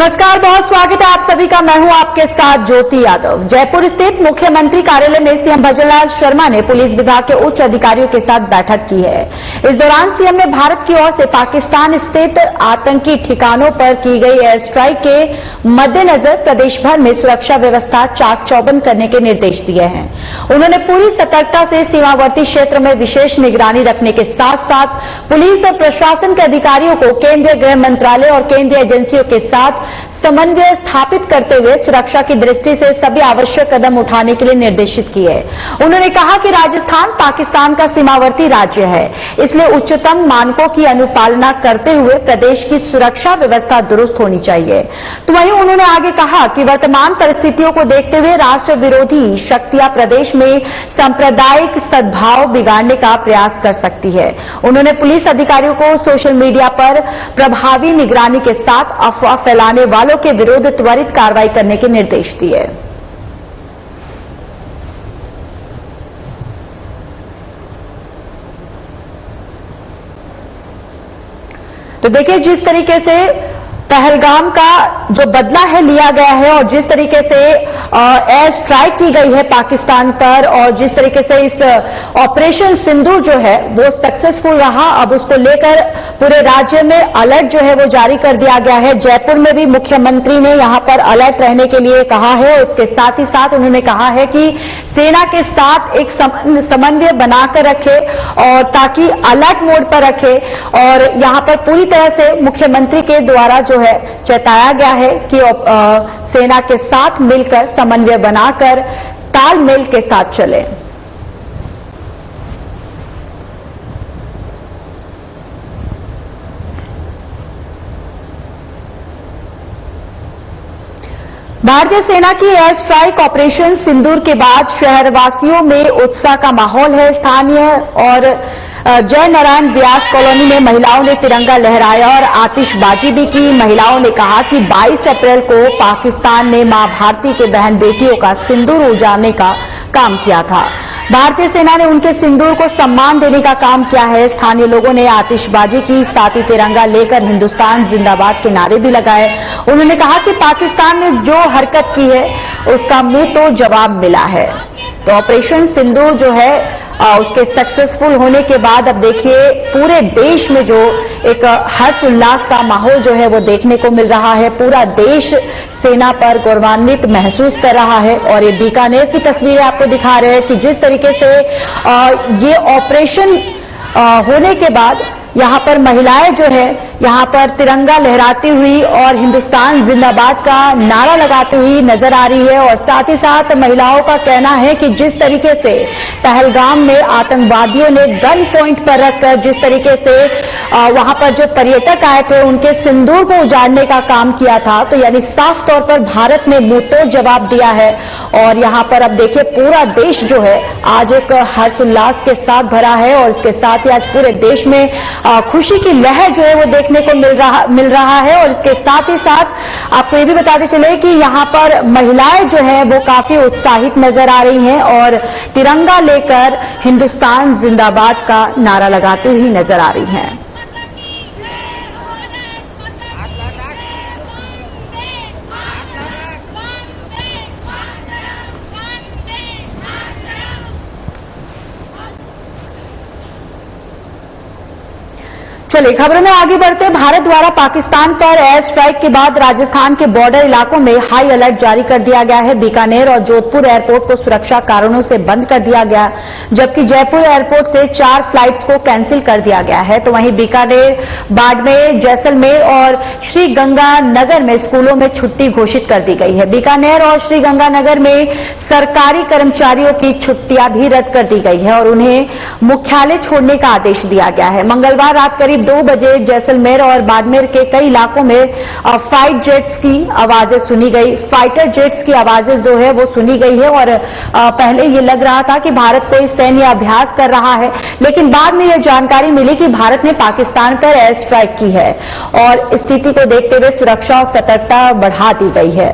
नमस्कार, बहुत स्वागत है आप सभी का। मैं हूं आपके साथ ज्योति यादव। जयपुर स्थित मुख्यमंत्री कार्यालय में सीएम भजनलाल शर्मा ने पुलिस विभाग के उच्च अधिकारियों के साथ बैठक की है। इस दौरान सीएम ने भारत की ओर से पाकिस्तान स्थित आतंकी ठिकानों पर की गई एयर स्ट्राइक के मद्देनजर प्रदेश भर में सुरक्षा व्यवस्था चाक चौबंद करने के निर्देश दिए हैं। उन्होंने पूरी सतर्कता से सीमावर्ती क्षेत्र में विशेष निगरानी रखने के साथ साथ पुलिस और प्रशासन के अधिकारियों को केंद्रीय गृह मंत्रालय और केंद्रीय एजेंसियों के साथ समन्वय स्थापित करते हुए सुरक्षा की दृष्टि से सभी आवश्यक कदम उठाने के लिए निर्देशित किए। उन्होंने कहा कि राजस्थान पाकिस्तान का सीमावर्ती राज्य है, इसलिए उच्चतम मानकों की अनुपालना करते हुए प्रदेश की सुरक्षा व्यवस्था दुरुस्त होनी चाहिए। तो वहीं उन्होंने आगे कहा कि वर्तमान परिस्थितियों को देखते हुए राष्ट्र विरोधी शक्तियां प्रदेश में सांप्रदायिक सद्भाव बिगाड़ने का प्रयास कर सकती है। उन्होंने पुलिस अधिकारियों को सोशल मीडिया पर प्रभावी निगरानी के साथ अफवाह फैलाने वालों के विरुद्ध त्वरित कार्रवाई करने के निर्देश दिए। तो देखिए, जिस तरीके से पहलगाम का जो बदला है लिया गया है और जिस तरीके से एयर स्ट्राइक की गई है पाकिस्तान पर और जिस तरीके से इस ऑपरेशन सिंदूर जो है वो सक्सेसफुल रहा, अब उसको लेकर पूरे राज्य में अलर्ट जो है वो जारी कर दिया गया है। जयपुर में भी मुख्यमंत्री ने यहां पर अलर्ट रहने के लिए कहा है। उसके साथ ही साथ उन्होंने कहा है कि सेना के साथ एक समन्वय बनाकर रखे और ताकि अलर्ट मोड पर रखे। और यहां पर पूरी तरह से मुख्यमंत्री के द्वारा जो है चेताया गया है कि सेना के साथ मिलकर समन्वय बनाकर तालमेल के साथ चले। भारतीय सेना की एयर स्ट्राइक ऑपरेशन सिंदूर के बाद शहरवासियों में उत्साह का माहौल है। स्थानीय और जय नारायण व्यास कॉलोनी में महिलाओं ने तिरंगा लहराया और आतिशबाजी भी की। महिलाओं ने कहा कि 22 अप्रैल को पाकिस्तान ने मां भारती के बहन बेटियों का सिंदूर उजाड़ने का काम किया था। भारतीय सेना ने उनके सिंदूर को सम्मान देने का काम किया है। स्थानीय लोगों ने आतिशबाजी की, साथ ही तिरंगा लेकर हिंदुस्तान जिंदाबाद के नारे भी लगाए। उन्होंने कहा कि पाकिस्तान ने जो हरकत की है उसका मुंह तो जवाब मिला है। तो ऑपरेशन सिंदूर जो है उसके सक्सेसफुल होने के बाद अब देखिए पूरे देश में जो एक हर्ष उल्लास का माहौल जो है वो देखने को मिल रहा है। पूरा देश सेना पर गौरवान्वित महसूस कर रहा है। और ये बीकानेर की तस्वीरें आपको दिखा रहे हैं कि जिस तरीके से ये ऑपरेशन होने के बाद यहां पर महिलाएं जो है यहां पर तिरंगा लहराती हुई और हिंदुस्तान जिंदाबाद का नारा लगाती हुई नजर आ रही है। और साथ ही साथ महिलाओं का कहना है कि जिस तरीके से पहलगाम में आतंकवादियों ने गन पॉइंट पर रखकर जिस तरीके से वहां पर जो पर्यटक आए थे उनके सिंदूर को उजाड़ने का काम किया था, तो यानी साफ तौर पर भारत ने मुंहतोड़ जवाब दिया है। और यहां पर अब देखिए पूरा देश जो है आज एक हर्षोल्लास के साथ भरा है और इसके साथ ही आज पूरे देश में खुशी की लहर जो है वो देखने को मिल रहा है। और इसके साथ ही साथ आपको ये भी बताते चले कि यहां पर महिलाएं जो है वो काफी उत्साहित नजर आ रही हैं और तिरंगा लेकर हिंदुस्तान जिंदाबाद का नारा लगाती हुई नजर आ रही हैं। चलिए खबरों में आगे बढ़ते। भारत द्वारा पाकिस्तान पर एयर स्ट्राइक के बाद राजस्थान के बॉर्डर इलाकों में हाई अलर्ट जारी कर दिया गया है। बीकानेर और जोधपुर एयरपोर्ट को सुरक्षा कारणों से बंद कर दिया गया, जबकि जयपुर एयरपोर्ट से 4 फ्लाइट्स को कैंसिल कर दिया गया है। तो वहीं बीकानेर, बाड़मेर, जैसलमेर और श्रीगंगानगर में स्कूलों में छुट्टी घोषित कर दी गई है। बीकानेर और श्रीगंगानगर में सरकारी कर्मचारियों की छुट्टियां भी रद्द कर दी गई है और उन्हें मुख्यालय छोड़ने का आदेश दिया गया है। मंगलवार रात करीब 2 बजे जैसलमेर और बाड़मेर के कई इलाकों में फाइट जेट्स की आवाजें सुनी गई। फाइटर जेट्स की आवाजें जो है वो सुनी गई है और पहले ये लग रहा था कि भारत कोई सैन्य अभ्यास कर रहा है, लेकिन बाद में यह जानकारी मिली कि भारत ने पाकिस्तान पर एयर स्ट्राइक की है और स्थिति को देखते हुए सुरक्षा और सतर्कता बढ़ा दी गई है।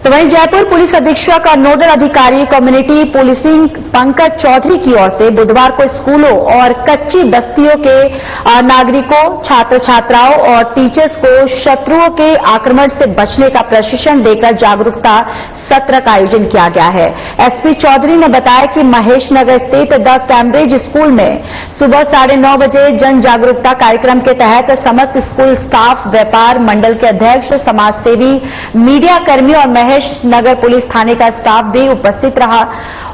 तो वहीं जयपुर पुलिस अधीक्षक का नोडल अधिकारी कम्युनिटी पुलिसिंग पंकज चौधरी की ओर से बुधवार को स्कूलों और कच्ची बस्तियों के नागरिकों, छात्र छात्राओं और टीचर्स को शत्रुओं के आक्रमण से बचने का प्रशिक्षण देकर जागरूकता सत्र का आयोजन किया गया है। एसपी चौधरी ने बताया कि महेश नगर स्थित द कैम्ब्रिज स्कूल में सुबह 9:30 बजे जन जागरूकता कार्यक्रम के तहत समस्त स्कूल स्टाफ, व्यापार मंडल के अध्यक्ष, समाजसेवी, मीडिया कर्मी और महेश नगर पुलिस थाने का स्टाफ भी उपस्थित रहा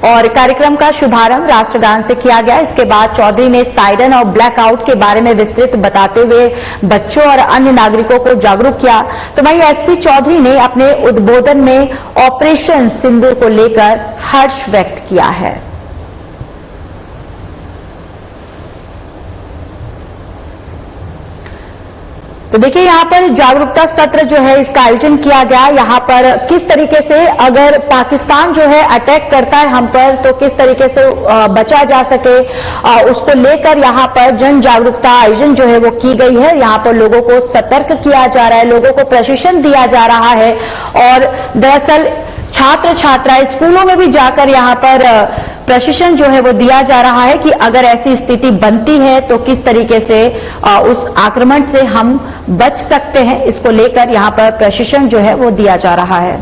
और कार्यक्रम का शुभारंभ राष्ट्रगान से किया गया। इसके बाद चौधरी ने साइरन और ब्लैकआउट के बारे में विस्तृत बताते हुए बच्चों और अन्य नागरिकों को जागरूक किया। तो वहीं एसपी चौधरी ने अपने उद्बोधन में ऑपरेशन सिंदूर को लेकर हर्ष व्यक्त किया है। तो देखिए यहाँ पर जागरूकता सत्र जो है इसका आयोजन किया गया। यहाँ पर किस तरीके से अगर पाकिस्तान जो है अटैक करता है हम पर तो किस तरीके से बचा जा सके उसको लेकर यहाँ पर जन जागरूकता आयोजन जो है वो की गई है। यहाँ पर लोगों को सतर्क किया जा रहा है, लोगों को प्रशिक्षण दिया जा रहा है और दरअसल छात्र छात्राएं स्कूलों में भी जाकर यहाँ पर प्रशिक्षण जो है वो दिया जा रहा है कि अगर ऐसी स्थिति बनती है तो किस तरीके से उस आक्रमण से हम बच सकते हैं। इसको लेकर यहाँ पर प्रशिक्षण जो है वो दिया जा रहा है।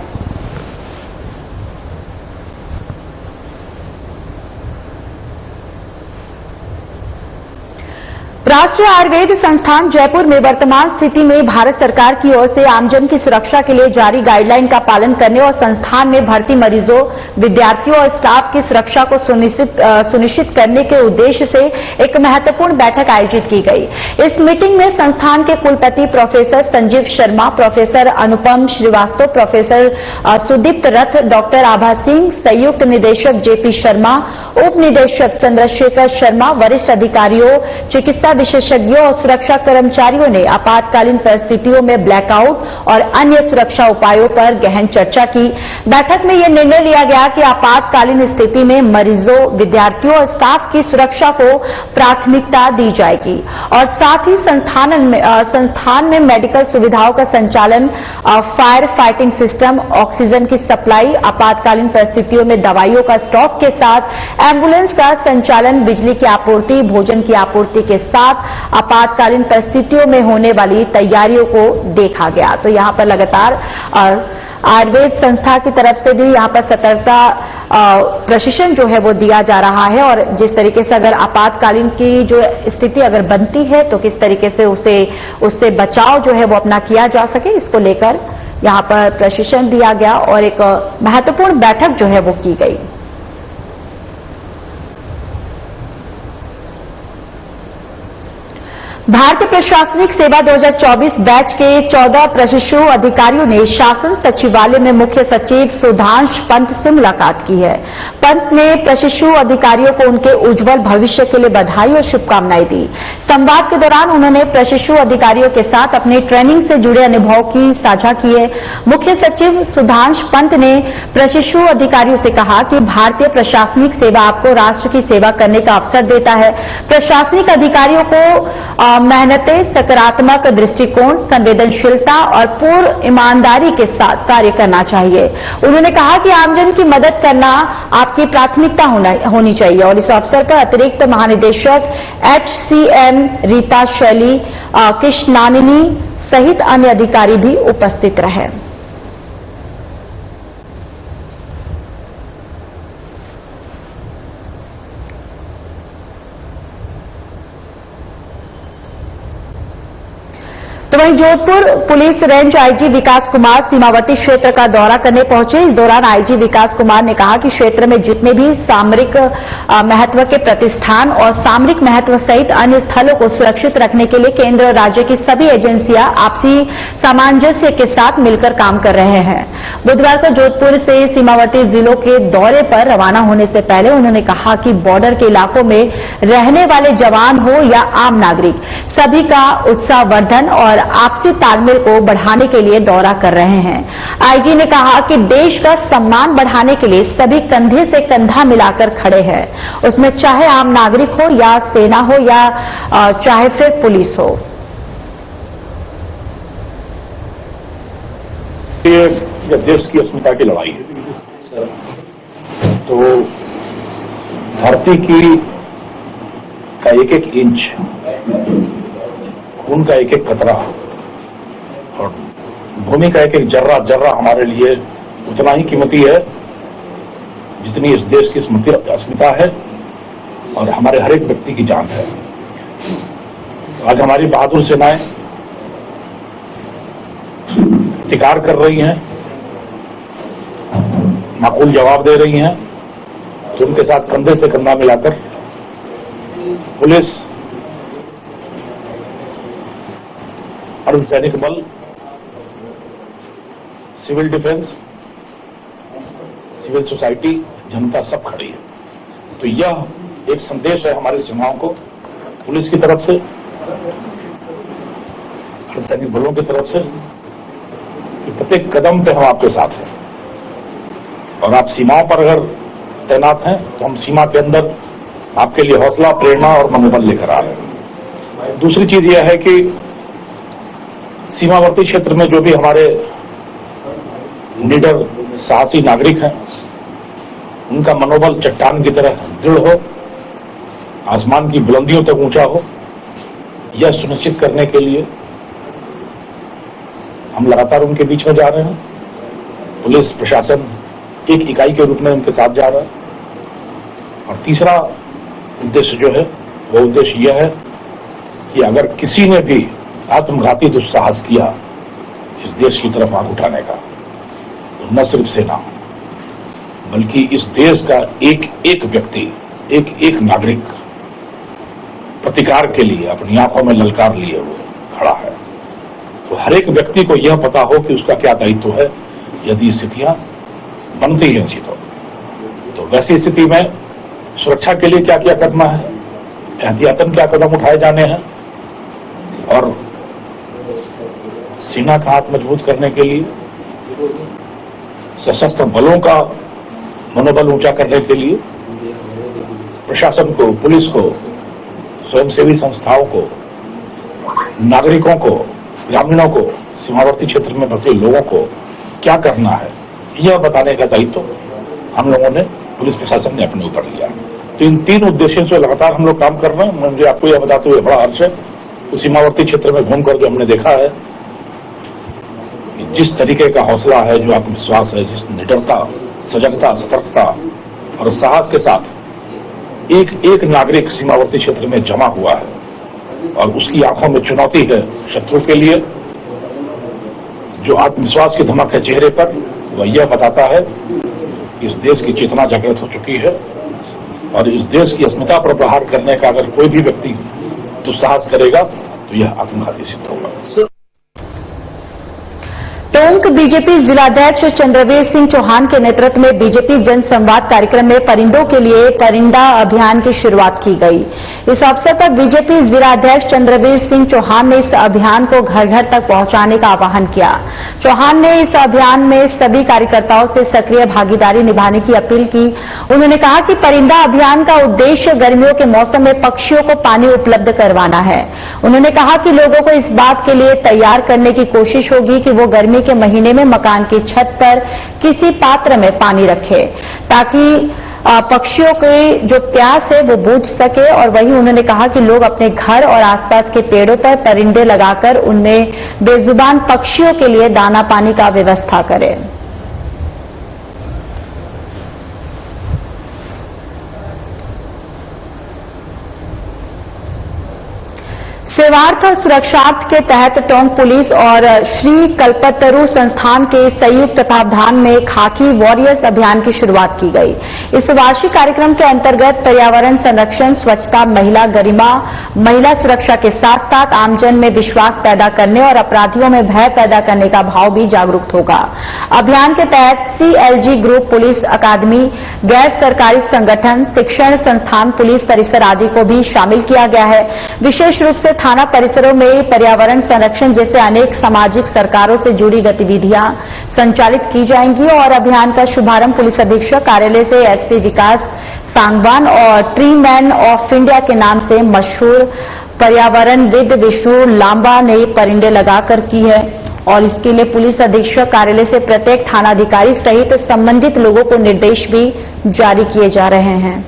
राष्ट्रीय आयुर्वेद संस्थान जयपुर में वर्तमान स्थिति में भारत सरकार की ओर से आमजन की सुरक्षा के लिए जारी गाइडलाइन का पालन करने और संस्थान में भर्ती मरीजों, विद्यार्थियों और स्टाफ की सुरक्षा को सुनिश्चित करने के उद्देश्य से एक महत्वपूर्ण बैठक आयोजित की गई। इस मीटिंग में संस्थान के कुलपति प्रोफेसर संजीव शर्मा, प्रोफेसर अनुपम श्रीवास्तव, प्रोफेसर सुदीप्त रथ, डॉक्टर आभा सिंह, संयुक्त निदेशक जेपी शर्मा, उप निदेशक चंद्रशेखर शर्मा, वरिष्ठ अधिकारियों, चिकित्सा विशेषज्ञों और सुरक्षा कर्मचारियों ने आपातकालीन परिस्थितियों में ब्लैकआउट और अन्य सुरक्षा उपायों पर गहन चर्चा की। बैठक में यह निर्णय लिया गया कि आपातकालीन स्थिति में मरीजों, विद्यार्थियों और स्टाफ की सुरक्षा को प्राथमिकता दी जाएगी और साथ ही संस्थान में मेडिकल सुविधाओं का संचालन, फायर फाइटिंग सिस्टम, ऑक्सीजन की सप्लाई, आपातकालीन परिस्थितियों में दवाइयों का स्टॉक के साथ एम्बुलेंस का संचालन, बिजली की आपूर्ति, भोजन की आपूर्ति के साथ आपातकालीन परिस्थितियों में होने वाली तैयारियों को देखा गया। तो यहां पर लगातार आयुर्वेद संस्था की तरफ से भी यहां पर सतर्कता प्रशिक्षण जो है वो दिया जा रहा है और जिस तरीके से अगर आपातकालीन की जो स्थिति अगर बनती है तो किस तरीके से उससे बचाव जो है वो अपना किया जा सके, इसको लेकर यहां पर प्रशिक्षण दिया गया और एक महत्वपूर्ण बैठक जो है वो की गई। भारतीय प्रशासनिक सेवा 2024 बैच के 14 प्रशिक्षु अधिकारियों ने शासन सचिवालय में मुख्य सचिव सुधांश पंत से मुलाकात की है। पंत ने प्रशिक्षु अधिकारियों को उनके उज्जवल भविष्य के लिए बधाई और शुभकामनाएं दी। संवाद के दौरान उन्होंने प्रशिक्षु अधिकारियों के साथ अपने ट्रेनिंग से जुड़े अनुभव की साझा किए। मुख्य सचिव सुधांश पंत ने प्रशिक्षु अधिकारियों से कहा कि भारतीय प्रशासनिक सेवा आपको राष्ट्र की सेवा करने का अवसर देता है। प्रशासनिक अधिकारियों को मेहनतें, सकारात्मक दृष्टिकोण, संवेदनशीलता और पूर्ण ईमानदारी के साथ कार्य करना चाहिए। उन्होंने कहा कि आमजन की मदद करना आपकी प्राथमिकता होनी चाहिए और इस अवसर पर अतिरिक्त महानिदेशक HCM रीता शैली कृष्णानिनी सहित अन्य अधिकारी भी उपस्थित रहे। तो वहीं जोधपुर पुलिस रेंज आईजी विकास कुमार सीमावर्ती क्षेत्र का दौरा करने पहुंचे। इस दौरान आईजी विकास कुमार ने कहा कि क्षेत्र में जितने भी सामरिक महत्व के प्रतिष्ठान और सामरिक महत्व सहित अन्य स्थलों को सुरक्षित रखने के लिए केंद्र और राज्य की सभी एजेंसियां आपसी सामंजस्य के साथ मिलकर काम कर रहे हैं। बुधवार को जोधपुर से सीमावर्ती जिलों के दौरे पर रवाना होने से पहले उन्होंने कहा कि बॉर्डर के इलाकों में रहने वाले जवान हो या आम नागरिक, सभी का उत्साहवर्धन और आपसी तालमेल को बढ़ाने के लिए दौरा कर रहे हैं। आईजी ने कहा कि देश का सम्मान बढ़ाने के लिए सभी कंधे से कंधा मिलाकर खड़े हैं, उसमें चाहे आम नागरिक हो या सेना हो या चाहे फिर पुलिस हो। या देश की अस्मिता की लड़ाई है। तो धरती की का एक एक इंच, खून का एक एक कतरा और भूमि का एक एक जर्रा जर्रा हमारे लिए उतना ही कीमती है जितनी इस देश की अस्मिता है और हमारे हर एक व्यक्ति की जान है। आज हमारी बहादुर सेनाएं प्रतिकार कर रही हैं, माकूल जवाब दे रही हैं, तो उनके साथ कंधे से कंधा मिलाकर पुलिस, अर्धसैनिक बल, सिविल डिफेंस, सिविल सोसाइटी, जनता सब खड़ी है। तो यह एक संदेश है हमारी सीमाओं को, पुलिस की तरफ से, अर्धसैनिक बलों की तरफ से, कि प्रत्येक कदम पे हम आपके साथ हैं और आप सीमाओं पर अगर तैनात हैं तो हम सीमा के अंदर आपके लिए हौसला, प्रेरणा और मनोबल लेकर आ रहे हैं। दूसरी चीज यह है कि सीमावर्ती क्षेत्र में जो भी हमारे निडर साहसी नागरिक हैं, उनका मनोबल चट्टान की तरह दृढ़ हो, आसमान की बुलंदियों तक ऊंचा हो, यह सुनिश्चित करने के लिए हम लगातार उनके बीच में जा रहे हैं। पुलिस प्रशासन एक इकाई के रूप में उनके साथ जा रहा है। और तीसरा उद्देश्य जो है वो उद्देश्य यह है कि अगर किसी ने भी आत्मघाती दुस्साहस किया इस देश की तरफ आंख उठाने का, तो न सिर्फ सेना बल्कि इस देश का एक एक व्यक्ति, एक एक नागरिक प्रतिकार के लिए अपनी आंखों में ललकार लिए हुए खड़ा है। तो हर एक व्यक्ति को यह पता हो कि उसका क्या दायित्व है यदि स्थितियां बनती हैं ऐसी। तो वैसी स्थिति में सुरक्षा के लिए क्या क्या करना है, एहतियातन क्या कदम उठाए जाने हैं और सेना का हाथ मजबूत करने के लिए, सशस्त्र बलों का मनोबल ऊंचा करने के लिए, प्रशासन को, पुलिस को, स्वयंसेवी संस्थाओं को, नागरिकों को, ग्रामीणों को, सीमावर्ती क्षेत्र में बसे लोगों को क्या करना है, यह बताने का दायित्व हम लोगों ने, पुलिस प्रशासन ने अपने ऊपर लिया। तो इन तीन उद्देश्यों से लगातार हम लोग काम कर रहे हैं। मुझे आपको यह बताते हुए बड़ा हर्ष है कि सीमावर्ती क्षेत्र में घूमकर जो हमने देखा है कि जिस तरीके का हौसला है, जो आत्मविश्वास है, जिस निडरता, सजगता, सतर्कता और साहस के साथ एक एक नागरिक सीमावर्ती क्षेत्र में जमा हुआ है और उसकी आंखों में चुनौती है शत्रु के लिए, जो आत्मविश्वास की धमक है चेहरे पर, वह यह बताता है कि इस देश की चेतना जागृत हो चुकी है और इस देश की अस्मिता पर प्रहार करने का अगर कोई भी व्यक्ति दुस्साहस करेगा तो यह आत्मघाती सिद्ध होगा। टोंक बीजेपी जिलाध्यक्ष चंद्रवीर सिंह चौहान के नेतृत्व में बीजेपी जनसंवाद कार्यक्रम में परिंदों के लिए परिंदा अभियान की शुरुआत की गई। इस अवसर पर बीजेपी जिलाध्यक्ष चंद्रवीर सिंह चौहान ने इस अभियान को घर घर तक पहुंचाने का आह्वान किया। चौहान ने इस अभियान में सभी कार्यकर्ताओं से सक्रिय भागीदारी निभाने की अपील की। उन्होंने कहा कि परिंदा अभियान का उद्देश्य गर्मियों के मौसम में पक्षियों को पानी उपलब्ध करवाना है। उन्होंने कहा कि लोगों को इस बात के लिए तैयार करने की कोशिश होगी कि वो गर्मी के महीने में मकान की छत पर किसी पात्र में पानी रखे ताकि पक्षियों की जो प्यास है वो बुझ सके। और वहीं उन्होंने कहा कि लोग अपने घर और आसपास के पेड़ों पर परिंदे लगाकर उनमें बेजुबान पक्षियों के लिए दाना पानी का व्यवस्था करें। सेवार्थ और सुरक्षार्थ के तहत टोंक पुलिस और श्री कल्पतरु संस्थान के संयुक्त तत्वावधान में खाकी वॉरियर्स अभियान की शुरुआत की गई। इस वार्षिक कार्यक्रम के अंतर्गत पर्यावरण संरक्षण, स्वच्छता, महिला गरिमा, महिला सुरक्षा के साथ साथ आमजन में विश्वास पैदा करने और अपराधियों में भय पैदा करने का भाव भी जागरूक होगा। अभियान के तहत CLG ग्रुप, पुलिस अकादमी, गैर सरकारी संगठन, शिक्षण संस्थान, पुलिस परिसर आदि को भी शामिल किया गया है। विशेष रूप से थाना परिसरों में पर्यावरण संरक्षण जैसे अनेक सामाजिक सरकारों से जुड़ी गतिविधियां संचालित की जाएंगी और अभियान का शुभारंभ पुलिस अधीक्षक कार्यालय से SP विकास सांगवान और ट्री मैन ऑफ इंडिया के नाम से मशहूर पर्यावरणविद विष्णु लांबा ने परिंदे लगाकर की है। और इसके लिए पुलिस अधीक्षक कार्यालय से प्रत्येक थानाधिकारी सहित संबंधित लोगों को निर्देश भी जारी किए जा रहे हैं।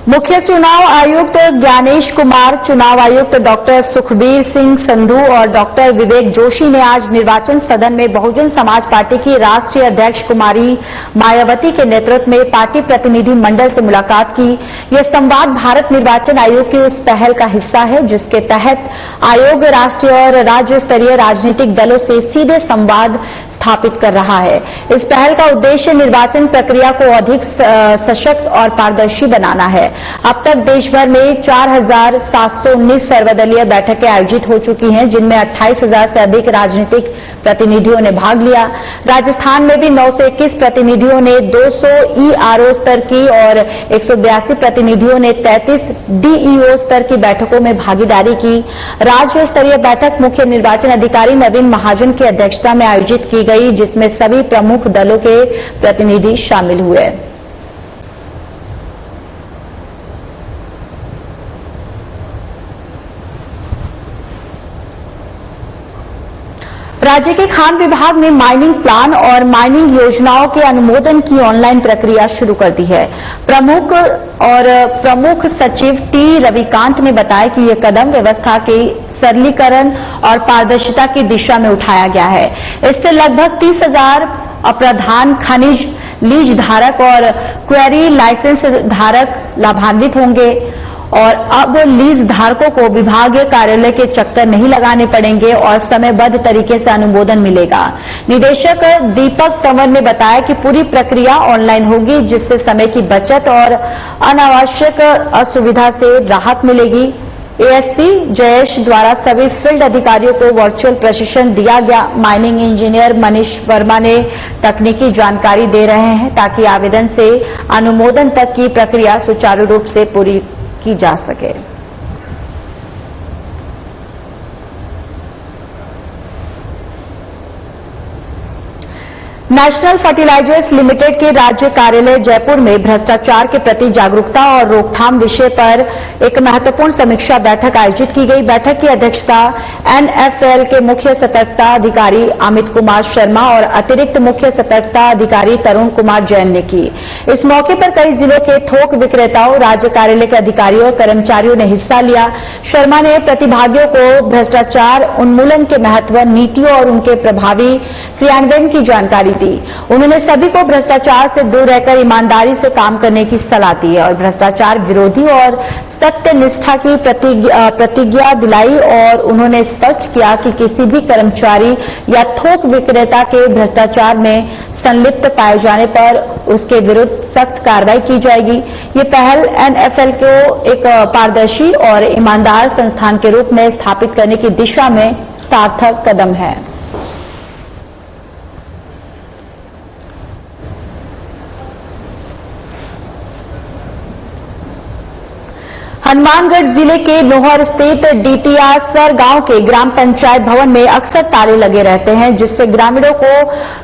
मुख्य चुनाव आयुक्त ज्ञानेश कुमार, चुनाव आयुक्त डॉक्टर सुखबीर सिंह संधू और डॉक्टर विवेक जोशी ने आज निर्वाचन सदन में बहुजन समाज पार्टी की राष्ट्रीय अध्यक्ष कुमारी मायावती के नेतृत्व में पार्टी प्रतिनिधि मंडल से मुलाकात की। यह संवाद भारत निर्वाचन आयोग की उस पहल का हिस्सा है जिसके तहत आयोग राष्ट्रीय और राज्य स्तरीय राजनीतिक दलों से सीधे संवाद स्थापित कर रहा है। इस पहल का उद्देश्य निर्वाचन प्रक्रिया को अधिक सशक्त और पारदर्शी बनाना है। अब तक देश भर में 4,719 सर्वदलीय बैठकें आयोजित हो चुकी हैं, जिनमें 28,000 से अधिक राजनीतिक प्रतिनिधियों ने भाग लिया। राजस्थान में भी 921 प्रतिनिधियों ने 200 ईआरओ स्तर की और 182 प्रतिनिधियों ने 33 डीईओ स्तर की बैठकों में भागीदारी की। राज्य स्तरीय बैठक मुख्य निर्वाचन अधिकारी नवीन महाजन की अध्यक्षता में आयोजित की गई, जिसमें सभी प्रमुख दलों के प्रतिनिधि शामिल हुए। राज्य के खान विभाग ने माइनिंग प्लान और माइनिंग योजनाओं के अनुमोदन की ऑनलाइन प्रक्रिया शुरू कर दी है। प्रमुख सचिव टी रविकांत ने बताया कि यह कदम व्यवस्था के सरलीकरण और पारदर्शिता की दिशा में उठाया गया है। इससे लगभग 30,000 अप्रधान खनिज लीज धारक और क्वेरी लाइसेंस धारक लाभान्वित होंगे और अब लीज धारकों को विभागीय कार्यालय के चक्कर नहीं लगाने पड़ेंगे और समयबद्ध तरीके से अनुमोदन मिलेगा। निदेशक दीपक तंवर ने बताया कि पूरी प्रक्रिया ऑनलाइन होगी, जिससे समय की बचत और अनावश्यक असुविधा से राहत मिलेगी। एएसपी जयेश द्वारा सभी फील्ड अधिकारियों को वर्चुअल प्रशिक्षण दिया गया। माइनिंग इंजीनियर मनीष वर्मा ने तकनीकी जानकारी दे रहे हैं ताकि आवेदन से अनुमोदन तक की प्रक्रिया सुचारू रूप से पूरी की जा सके। नेशनल फर्टिलाइजर्स लिमिटेड के राज्य कार्यालय जयपुर में भ्रष्टाचार के प्रति जागरूकता और रोकथाम विषय पर एक महत्वपूर्ण समीक्षा बैठक आयोजित की गई। बैठक की अध्यक्षता एनएफएल के मुख्य सतर्कता अधिकारी अमित कुमार शर्मा और अतिरिक्त मुख्य सतर्कता अधिकारी तरुण कुमार जैन ने की। इस मौके पर कई जिलों के थोक विक्रेताओं, राज्य कार्यालय के अधिकारियों और कर्मचारियों ने हिस्सा लिया। शर्मा ने प्रतिभागियों को भ्रष्टाचार उन्मूलन के महत्व, नीतियों और उनके प्रभावी क्रियान्वयन की जानकारी दी। उन्होंने सभी को भ्रष्टाचार से दूर रहकर ईमानदारी से काम करने की सलाह दी और भ्रष्टाचार विरोधी और सत्य निष्ठा की प्रतिज्ञा दिलाई और उन्होंने स्पष्ट किया कि किसी भी कर्मचारी या थोक विक्रेता के भ्रष्टाचार में संलिप्त पाए जाने पर उसके विरुद्ध सख्त कार्रवाई की जाएगी। ये पहल एनएफएल को एक पारदर्शी और ईमानदार संस्थान के रूप में स्थापित करने की दिशा में सार्थक कदम है। हनुमानगढ़ जिले के नोहर स्थित डीटीआसर गांव के ग्राम पंचायत भवन में अक्सर ताले लगे रहते हैं, जिससे ग्रामीणों को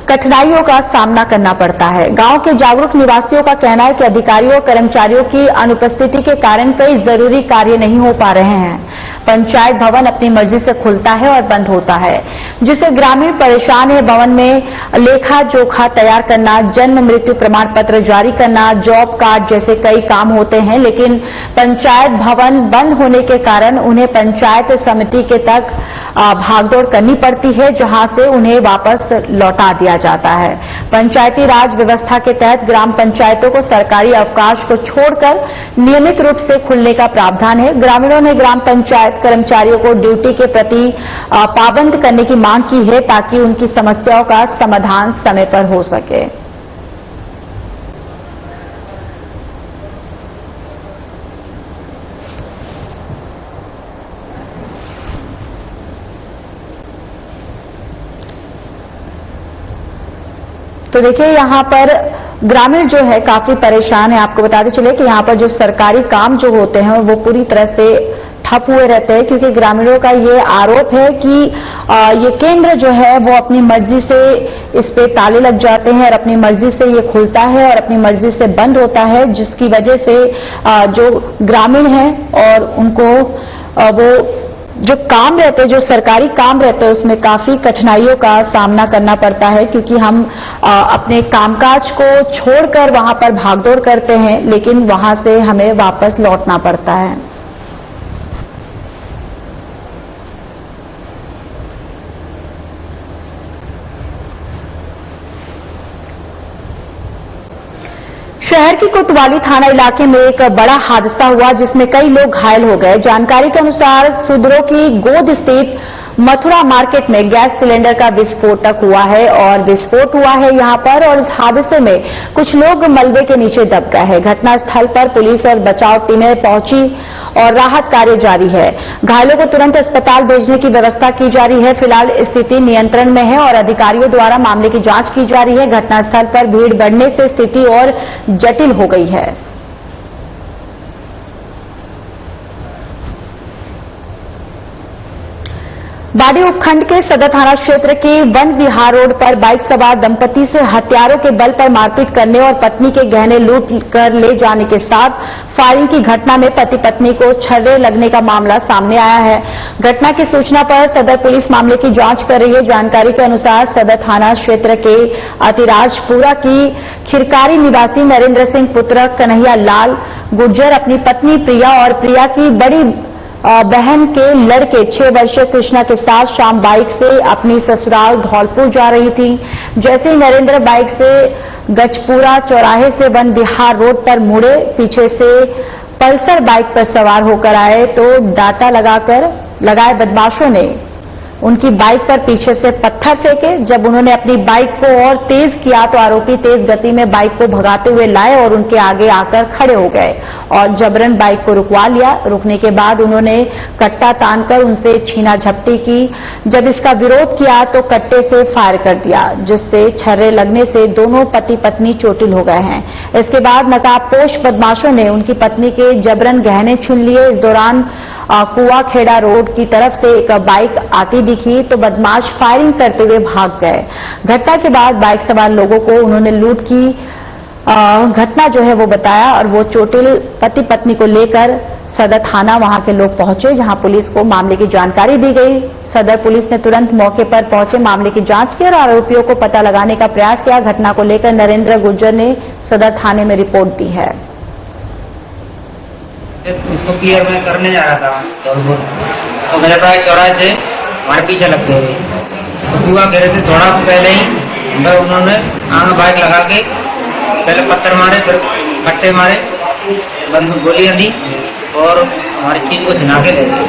कठिनाइयों का सामना करना पड़ता है। गांव के जागरूक निवासियों का कहना है कि अधिकारियों और कर्मचारियों की अनुपस्थिति के कारण कई जरूरी कार्य नहीं हो पा रहे हैं। पंचायत भवन अपनी मर्जी से खुलता है और बंद होता है, जिससे ग्रामीण परेशान है। भवन में लेखा जोखा तैयार करना, जन्म मृत्यु प्रमाण पत्र जारी करना, जॉब कार्ड जैसे कई काम होते हैं, लेकिन पंचायत भवन बंद होने के कारण उन्हें पंचायत समिति के तक भागदौड़ करनी पड़ती है, जहां से उन्हें वापस लौटा दिया जाता है। पंचायती राज व्यवस्था के तहत ग्राम पंचायतों को सरकारी अवकाश को छोड़कर नियमित रूप से खुलने का प्रावधान है। ग्रामीणों ने ग्राम पंचायत कर्मचारियों को ड्यूटी के प्रति पाबंद करने की मांग की है, ताकि उनकी समस्याओं का समाधान समय पर हो सके। तो देखिए, यहां पर ग्रामीण जो है काफी परेशान है। आपको बताते चले कि यहां पर जो सरकारी काम जो होते हैं वो पूरी तरह से ठप हुए रहते हैं, क्योंकि ग्रामीणों का ये आरोप है कि ये केंद्र जो है वो अपनी मर्जी से इस पे ताले लग जाते हैं और अपनी मर्जी से ये खुलता है और अपनी मर्जी से बंद होता है, जिसकी वजह से जो ग्रामीण हैं और उनको वो जो काम रहते हैं, जो सरकारी काम रहते हैं, उसमें काफी कठिनाइयों का सामना करना पड़ता है, क्योंकि हम अपने कामकाज को छोड़कर वहां पर भागदौड़ करते हैं, लेकिन वहां से हमें वापस लौटना पड़ता है। शहर की कोतवाली थाना इलाके में एक बड़ा हादसा हुआ, जिसमें कई लोग घायल हो गए। जानकारी के अनुसार सुदरों की गोद स्थित मथुरा मार्केट में गैस सिलेंडर का विस्फोटक हुआ है और विस्फोट हुआ है यहां पर, और इस हादसे में कुछ लोग मलबे के नीचे दब गए हैं। घटनास्थल पर पुलिस और बचाव टीमें पहुंची और राहत कार्य जारी है। घायलों को तुरंत अस्पताल भेजने की व्यवस्था की जा रही है। फिलहाल स्थिति नियंत्रण में है और अधिकारियों द्वारा मामले की जांच की जा रही है। घटनास्थल पर भीड़ बढ़ने से स्थिति और जटिल हो गई है। बाड़ी उपखंड के सदर थाना क्षेत्र के वन विहार रोड पर बाइक सवार दंपति से हथियारों के बल पर मारपीट करने और पत्नी के गहने लूट कर ले जाने के साथ फायरिंग की घटना में पति पत्नी को छर्रे लगने का मामला सामने आया है। घटना की सूचना पर सदर पुलिस मामले की जांच कर रही है। जानकारी के अनुसार सदर थाना क्षेत्र के अतिराजपुरा की खिरकारी निवासी नरेंद्र सिंह पुत्र कन्हैया लाल गुर्जर अपनी पत्नी प्रिया और प्रिया की बड़ी बहन के लड़के 6 वर्षीय कृष्णा के साथ शाम बाइक से अपनी ससुराल धौलपुर जा रही थी। जैसे ही नरेंद्र बाइक से गजपुरा चौराहे से वन विहार रोड पर मुड़े, पीछे से पल्सर बाइक पर सवार होकर आए तो डाटा लगाए बदमाशों ने उनकी बाइक पर पीछे से पत्थर फेंके। जब उन्होंने अपनी बाइक को और तेज किया तो आरोपी तेज गति में बाइक को भगाते हुए लाए और उनके आगे आकर खड़े हो गए और जबरन बाइक को रुकवा लिया। रुकने के बाद उन्होंने कट्टा तानकर उनसे छीना झपटी की। जब इसका विरोध किया तो कट्टे से फायर कर दिया, जिससे छर्रे लगने से दोनों पति पत्नी चोटिल हो गए हैं। इसके बाद नकाबपोश बदमाशों ने उनकी पत्नी के जबरन गहने छीन लिए। इस दौरान कुआखेड़ा रोड की तरफ से एक बाइक आती दिखी तो बदमाश फायरिंग करते हुए भाग गए। घटना के बाद बाइक सवार लोगों को उन्होंने लूट की घटना जो है वो बताया और वो चोटिल पति पत्नी को लेकर सदर थाना वहां के लोग पहुंचे, जहां पुलिस को मामले की जानकारी दी गई। सदर पुलिस ने तुरंत मौके पर पहुंचे मामले की जांच की और आरोपियों को पता लगाने का प्रयास किया। घटना को लेकर नरेंद्र गुर्जर ने सदर थाने में रिपोर्ट दी है। उसको क्लियर मैं करने जा रहा था तो मेरे पास चौराहे से हमारे पीछे लगते हुए तो पूरा घेरे थे। थोड़ा पहले ही उन्होंने आगे बाइक लगा के पहले पत्थर मारे, फिर कट्टे मारे, बंदूक गोलियां दी और हमारी चीज को छिना के ले गए।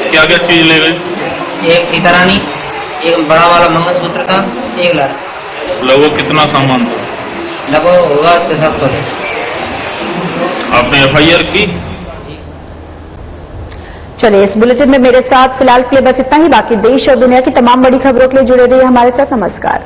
क्या क्या चीज ले गए? एक सीतारानी, एक बड़ा वाला मंगलसूत्र था, 1 लाख। लगभग कितना सामान था? लगभग होगा 6-7 आपने FIR की? चलिए, इस बुलेटिन में मेरे साथ फिलहाल के लिए बस इतना ही। बाकी देश और दुनिया की तमाम बड़ी खबरों के लिए जुड़े रहिए हमारे साथ। नमस्कार।